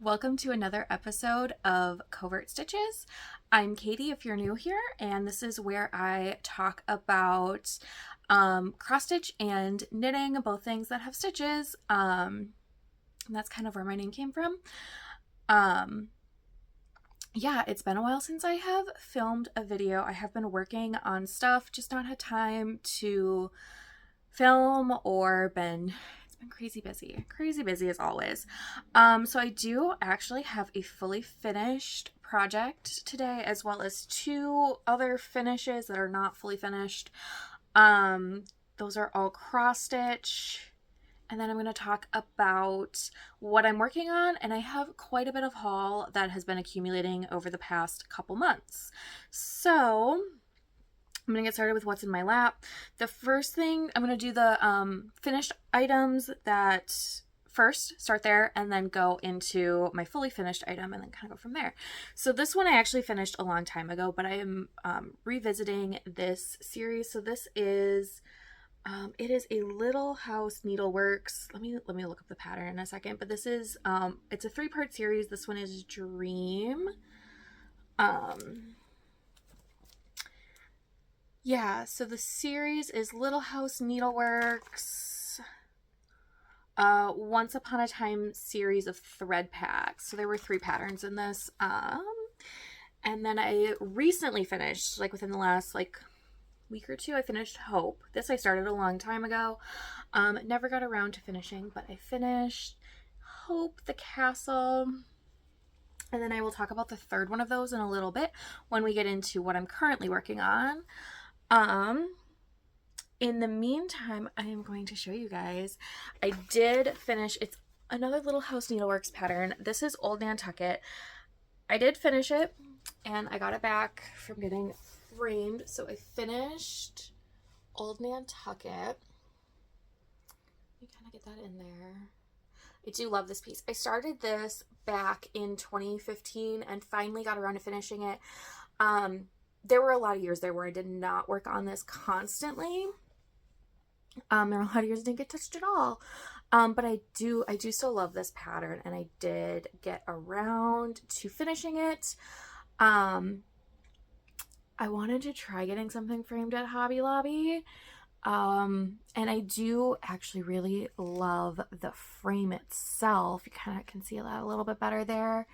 Welcome to another episode of Covert Stitches. I'm Katie if you're new here, and this is where I talk about cross stitch and knitting, both things that have stitches. And that's kind of where my name came from. Yeah, it's been a while since I have filmed a video. I have been working on stuff, just not had time to film or it's been crazy busy as always. So I do actually have a fully finished project today, as well as two other finishes that are not fully finished. Those are all cross stitch. And then I'm going to talk about what I'm working on, and I have quite a bit of haul that has been accumulating over the past couple months. So I'm going to get started with what's in my lap. The first thing, I'm going to do the finished items that first, start there, and then go into my fully finished item and then kind of go from there. So this one I actually finished a long time ago, but I am revisiting this series. So this is... it is a Little House Needleworks. Let me look up the pattern in a second, but this is it's a 3-part series. This one is Dream. Yeah, so the series is Little House Needleworks Once Upon a Time series of thread packs. So there were 3 patterns in this. And then I recently finished, like within the last week or two, I finished Hope. This I started a long time ago. Never got around to finishing, but I finished Hope, the Castle, and then I will talk about the third one of those in a little bit when we get into what I'm currently working on. In the meantime, I am going to show you guys. I did finish, it's another Little House Needleworks pattern. This is Old Nantucket. I did finish it, and I got it back from getting framed. So I finished Old Nantucket. Let me kind of get that in there. I do love this piece. I started this back in 2015 and finally got around to finishing it. There were a lot of years there where I did not work on this constantly. There were a lot of years I didn't get touched at all. But I do still love this pattern, and I did get around to finishing it. I wanted to try getting something framed at Hobby Lobby. And I do actually really love the frame itself. You kind of can see that a little bit better there.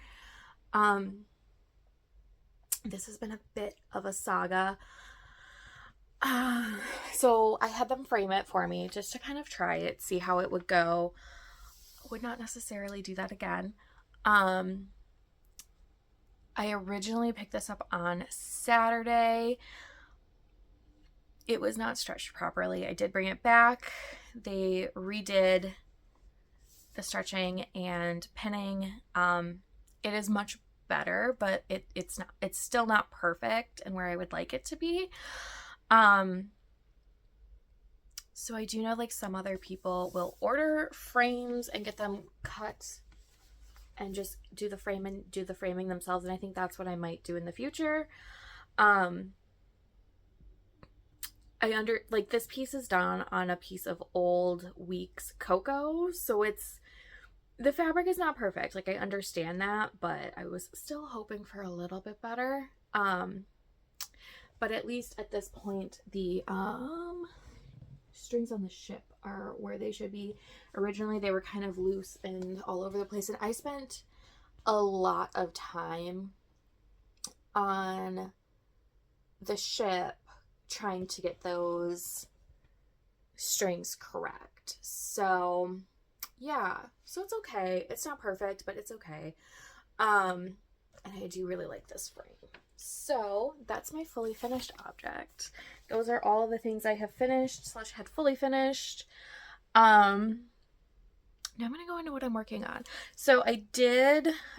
This has been a bit of a saga. So I had them frame it for me just to kind of try it, see how it would go. Would not necessarily do that again. I originally picked this up on Saturday. It was not stretched properly. I did bring it back. They redid the stretching and pinning. It is much better, but it's still not perfect and where I would like it to be. So I do know some other people will order frames and get them cut and just do the frame and do the framing themselves, and I think that's what I might do in the future. This piece is done on a piece of Old Weeks cocoa, so the fabric is not perfect. I understand that, but I was still hoping for a little bit better. But at least at this point, the strings on the ship are where they should be. Originally, they were kind of loose and all over the place, and I spent a lot of time on the ship trying to get those strings correct. So yeah, so it's okay. It's not perfect, but it's okay. And I do really like this frame. So that's my fully finished object. Those are all the things I have finished / had fully finished. Now I'm going to go into what I'm working on. So I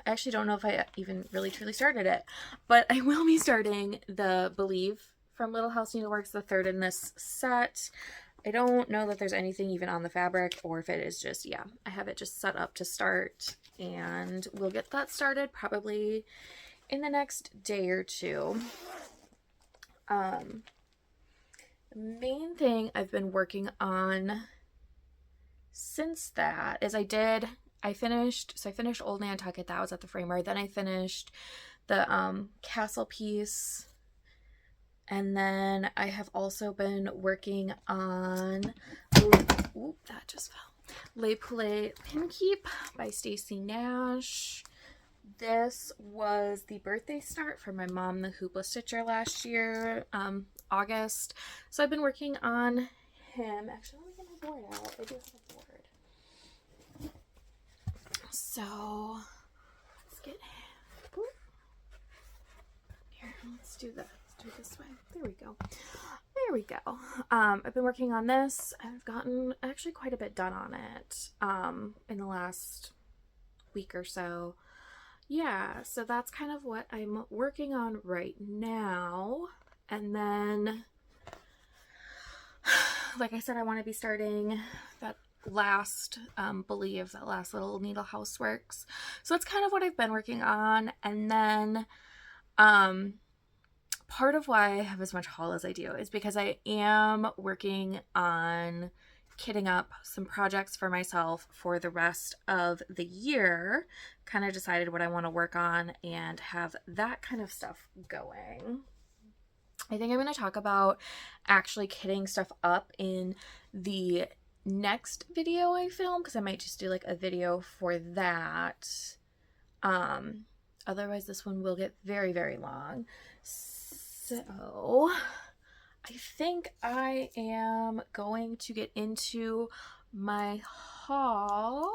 actually don't know if I even really truly started it, but I will be starting the Believe from Little House Needleworks, the third in this set. I don't know that there's anything even on the fabric, or if it is just, yeah, I have it just set up to start, and we'll get that started probably in the next day or two. The main thing I've been working on since that is I did I finished Old Nantucket. That was at the framer. Then I finished the castle piece. And then I have also been working on, ooh, that just fell. Les Poulet Pinkeep by Stacy Nash. This was the birthday start for my mom, the hoopla stitcher, last year, August. So I've been working on him. Actually, let me get my board out. I do have a board. So let's get him. Here, let's do this. Do it this way. There we go. There we go. I've been working on this. I've gotten actually quite a bit done on it in the last week or so. Yeah, so that's kind of what I'm working on right now. And then, like I said, I want to be starting that last believe that last little needle houseworks. So that's kind of what I've been working on. And then part of why I have as much haul as I do is because I am working on kitting up some projects for myself for the rest of the year. Kind of decided what I want to work on and have that kind of stuff going. I think I'm going to talk about actually kitting stuff up in the next video I film, because I might just do like a video for that. Otherwise this one will get very, very long. So I think I am going to get into my haul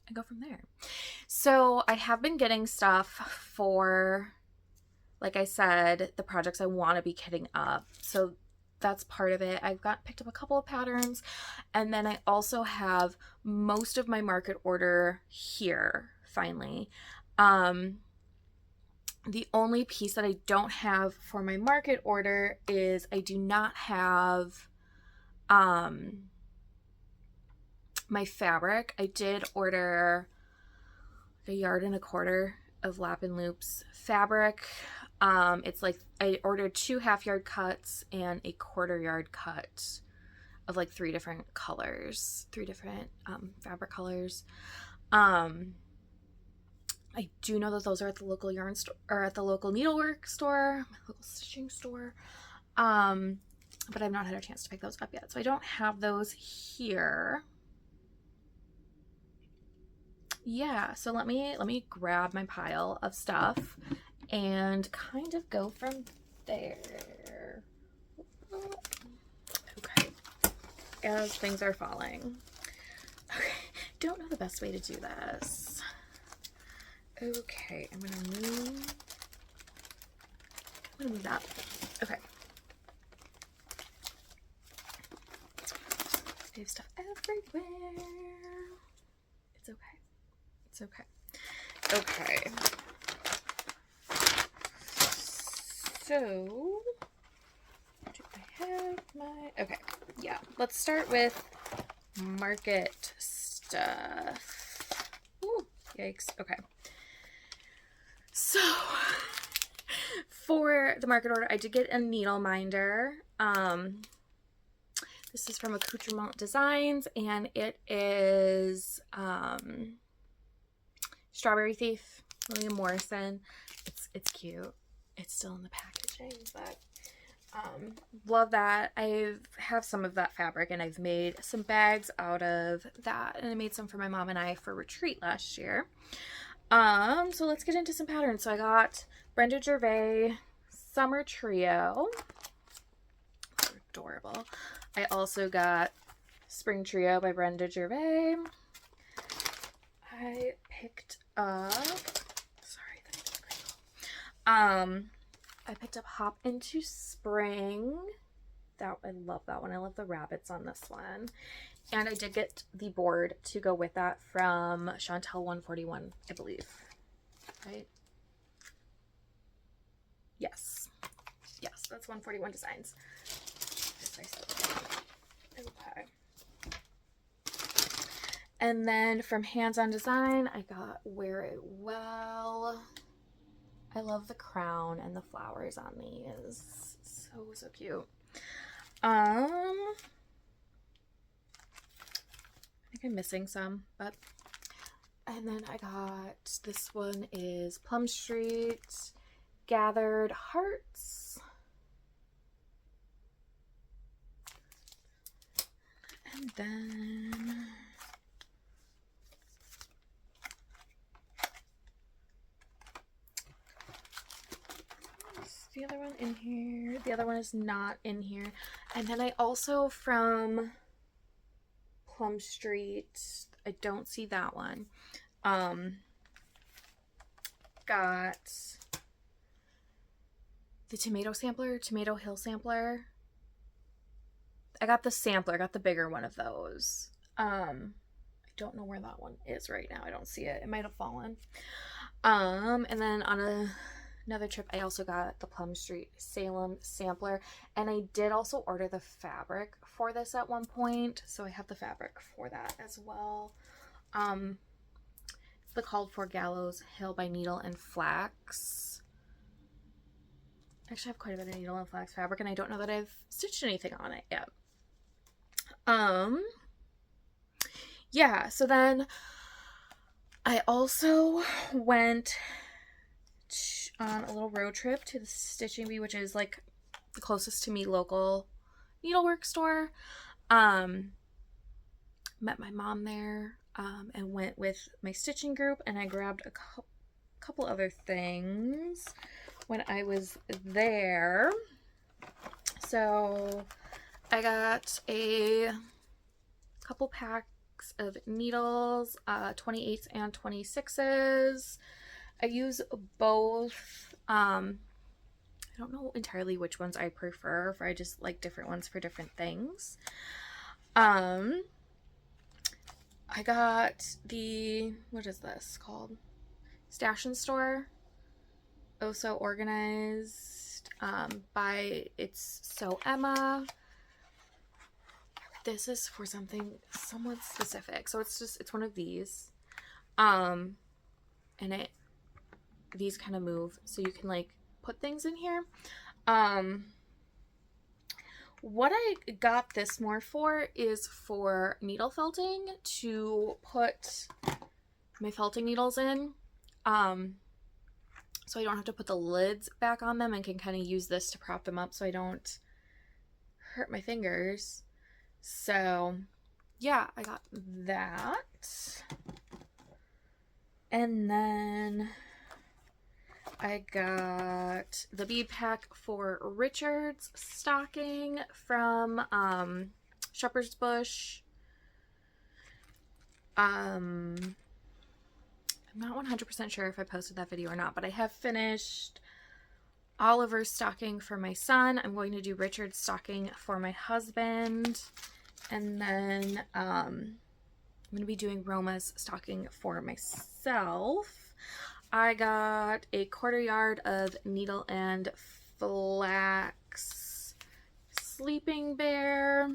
and go from there. So I have been getting stuff for, like I said, the projects I want to be kitting up. So that's part of it. I've picked up a couple of patterns, and then I also have most of my market order here finally. The only piece that I don't have for my market order is I do not have my fabric. I did order a 1.25 yards of Lap and Loops fabric. It's like I ordered 2 half-yard cuts and a 1/4 yard cut of like 3 different colors, 3 different fabric colors. I do know that those are at the local yarn store or at the local needlework store, my local stitching store. But I've not had a chance to pick those up yet. So I don't have those here. Yeah, so let me grab my pile of stuff and kind of go from there. Okay. As things are falling. Okay. Don't know the best way to do this. Okay, I'm gonna move that. Okay. I have stuff everywhere. It's okay. It's okay. Okay. So, do I have my... Okay, yeah. Let's start with market stuff. Ooh, yikes. Okay. So, for the market order, I did get a needle minder. This is from Accoutrement Designs, and it is Strawberry Thief, William Morrison. It's cute. It's still in the packaging, but love that. I have some of that fabric, and I've made some bags out of that, and I made some for my mom and I for retreat last year. So let's get into some patterns. So I got Brenda Gervais Summer Trio. They're adorable. I also got Spring Trio by Brenda Gervais. I picked up, sorry, that's crinkle. I picked up Hop Into Spring. I love that one. I love the rabbits on this one. And I did get the board to go with that from Chantel 141, I believe. Right? Yes. Yes, that's 141 Designs. Okay. And then from Hands On Design, I got Wear It Well. I love the crown and the flowers on these. So cute. think I'm missing some, but. And then I got, this one is Plum Street Gathered Hearts. And then is the other one in here? The other one is not in here. And then I also, from Plum Street, I don't see that one, got the Tomato Hill sampler. I got the sampler, I got the bigger one of those. I don't know where that one is right now. I don't see it. It might have fallen. And then on another trip, I also got the Plum Street Salem sampler. And I did also order the fabric for this at one point. So I have the fabric for that as well. The Called For Gallows Hill by Needle and Flax. Actually, I have quite a bit of needle and flax fabric, and I don't know that I've stitched anything on it yet. Yeah, so then I also went on a little road trip to the Stitching Bee, which is like the closest to me local needlework store. Met my mom there, and went with my stitching group, and I grabbed a couple other things when I was there. So I got a couple packs of needles, 28s and 26s. I use both. I don't know entirely which ones I prefer, for I just like different ones for different things. I got the, what is this called? Stash and Store. Oh So Organized, by It's So Emma. This is for something somewhat specific. So it's one of these. And these kind of move, so you can like put things in here. What I got this more for is for needle felting, to put my felting needles in. So I don't have to put the lids back on them, and can kind of use this to prop them up so I don't hurt my fingers. So yeah, I got that. And then I got the bead pack for Richard's stocking from Shepherd's Bush. I'm not 100% sure if I posted that video or not, but I have finished Oliver's stocking for my son. I'm going to do Richard's stocking for my husband. And then I'm going to be doing Roma's stocking for myself. I got a 1/4 yard of needle and flax sleeping bear.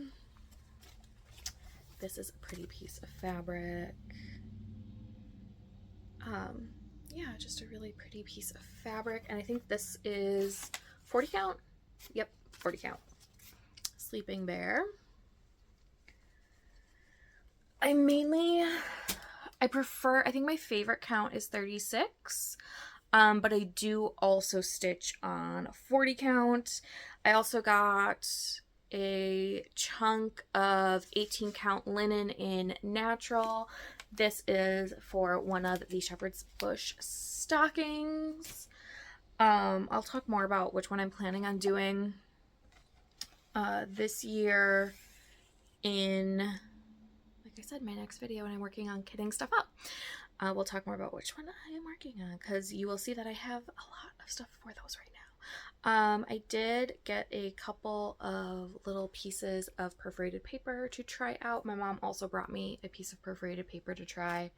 This is a pretty piece of fabric. Yeah, just a really pretty piece of fabric. And I think this is 40 count. Yep, 40 count. Sleeping bear. I think my favorite count is 36. But I do also stitch on 40 count. I also got a chunk of 18 count linen in natural. This is for one of the Shepherd's Bush stockings. I'll talk more about which one I'm planning on doing this year in, like I said, my next video when I'm working on kitting stuff up. We'll talk more about which one I am working on, because you will see that I have a lot of stuff for those right now. I did get a couple of little pieces of perforated paper to try out. My mom also brought me a piece of perforated paper to try,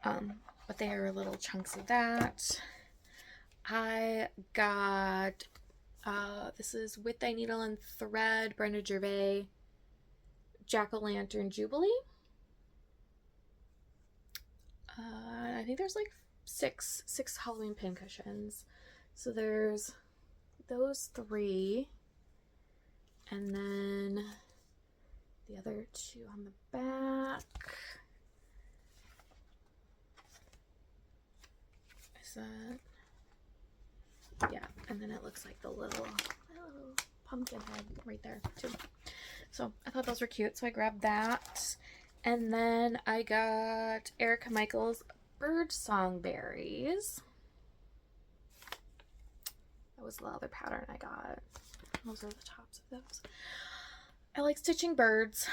but they are little chunks of that. I got, this is With Thy Needle and Thread, Brenda Gervais, Jack-o'-lantern Jubilee. I think there's like six Halloween pincushions. So there's those 3, and then the other two on the back. Is that, yeah, and then it looks like the little pumpkin head right there too. So I thought those were cute, so I grabbed that. And then I got Erica Michaels Birdsong Berries. That was the other pattern I got. Those are the tops of those. I like stitching birds,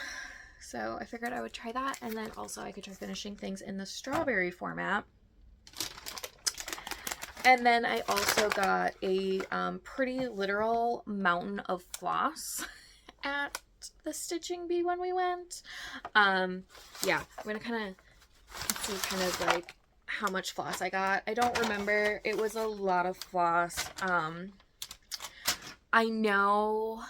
so I figured I would try that, and then also I could try finishing things in the strawberry format. And then I also got a pretty literal mountain of floss at the Stitching Bee when we went. Yeah, I'm gonna kind of see kind of like how much floss I got. I don't remember. It was a lot of floss. I know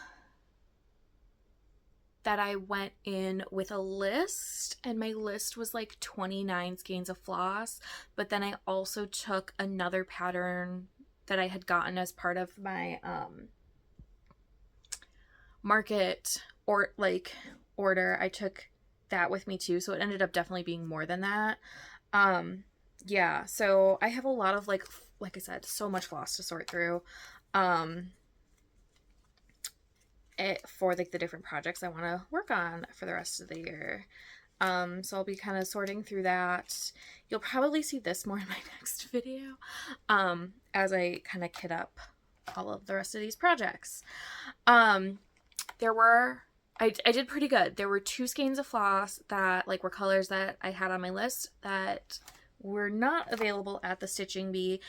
that I went in with a list, and my list was like 29 skeins of floss, but then I also took another pattern that I had gotten as part of my market or like order. I took that with me too, so it ended up definitely being more than that. Yeah, so I have a lot of like I said, so much floss to sort through for like the different projects I want to work on for the rest of the year. So I'll be kind of sorting through that. You'll probably see this more in my next video as I kind of kit up all of the rest of these projects. There were, I did pretty good. There were 2 skeins of floss that like were colors that I had on my list that were not available at the Stitching Bee.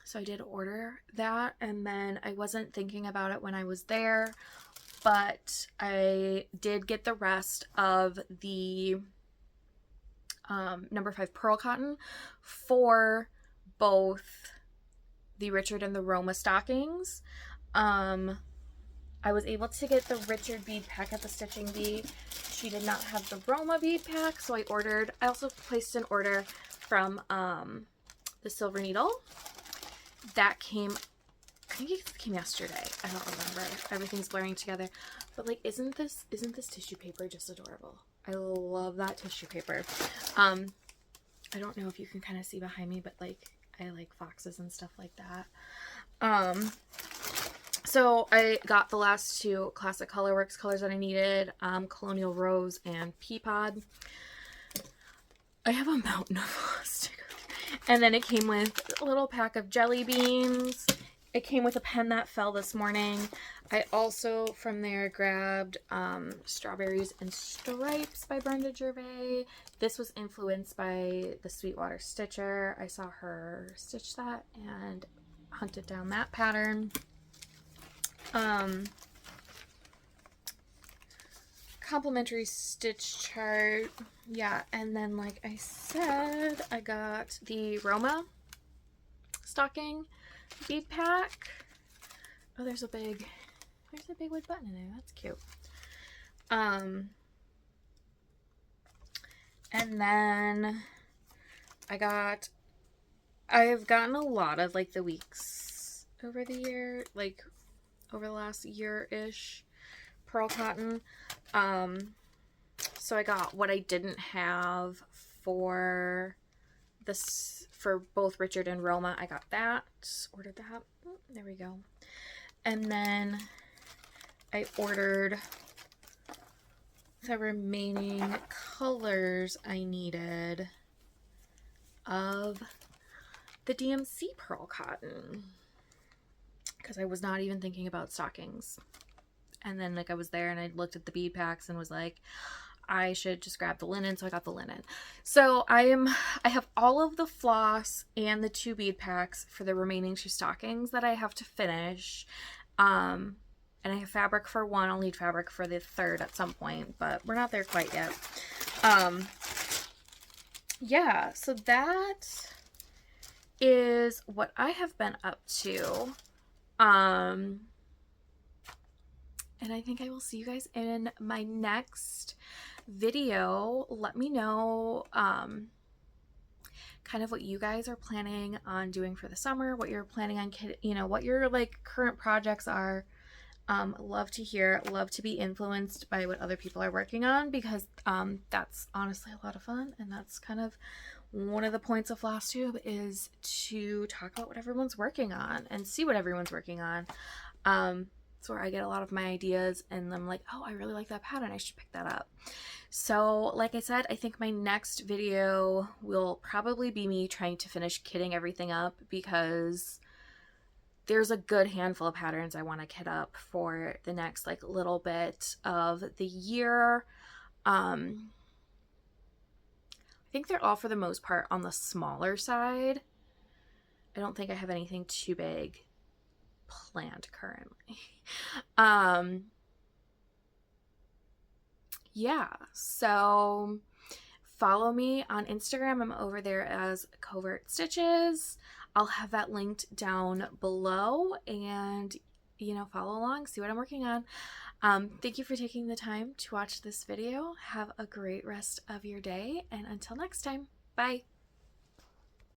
So I did order that, and then I wasn't thinking about it when I was there, but I did get the rest of the number 5 pearl cotton for both the Richard and the Roma stockings. I was able to get the Richard bead pack at the Stitching Bee. She did not have the Roma bead pack, so I also placed an order from the Silver Needle. That came, I think it came yesterday. I don't remember. Everything's blurring together. But like, isn't this tissue paper just adorable? I love that tissue paper. I don't know if you can kind of see behind me, but like, I like foxes and stuff like that. So I got the last 2 Classic Colorworks colors that I needed, Colonial Rose and Peapod. I have a mountain of stickers. And then it came with a little pack of jelly beans. It came with a pen that fell this morning. I also from there grabbed Strawberries and Stripes by Brenda Gervais. This was influenced by the Sweetwater Stitcher. I saw her stitch that and hunted down that pattern. Complimentary stitch chart. Yeah, and then like I said, I got the Roma stocking bead pack. Oh, there's a big wood button in there. That's cute. And then I've gotten a lot of like the weeks over the year, like over the last year-ish, pearl cotton. So I got what I didn't have for this for both Richard and Roma. I got that, ordered that. Oh, there we go. And then I ordered the remaining colors I needed of the DMC pearl cotton, because I was not even thinking about stockings. And then like I was there and I looked at the bead packs and was like, I should just grab the linen, so I got the linen. So I have all of the floss and the 2 bead packs for the remaining 2 stockings that I have to finish. And I have fabric for 1. I'll need fabric for the 3rd at some point, but we're not there quite yet. Yeah, so that is what I have been up to. And I think I will see you guys in my next video. Let me know kind of what you guys are planning on doing for the summer, what you're planning on, what your like current projects are. Love to hear, love to be influenced by what other people are working on, because that's honestly a lot of fun, and that's kind of one of the points of Flosstube, is to talk about what everyone's working on and see what everyone's working on. It's where I get a lot of my ideas, and I'm like, oh, I really like that pattern, I should pick that up. So like I said, I think my next video will probably be me trying to finish kitting everything up, because there's a good handful of patterns I want to kit up for the next like little bit of the year. I think they're all for the most part on the smaller side. I don't think I have anything too big planned currently. Yeah, so follow me on Instagram. I'm over there as Covert Stitches. I'll have that linked down below, and follow along, see what I'm working on. Thank you for taking the time to watch this video. Have a great rest of your day, and until next time, bye.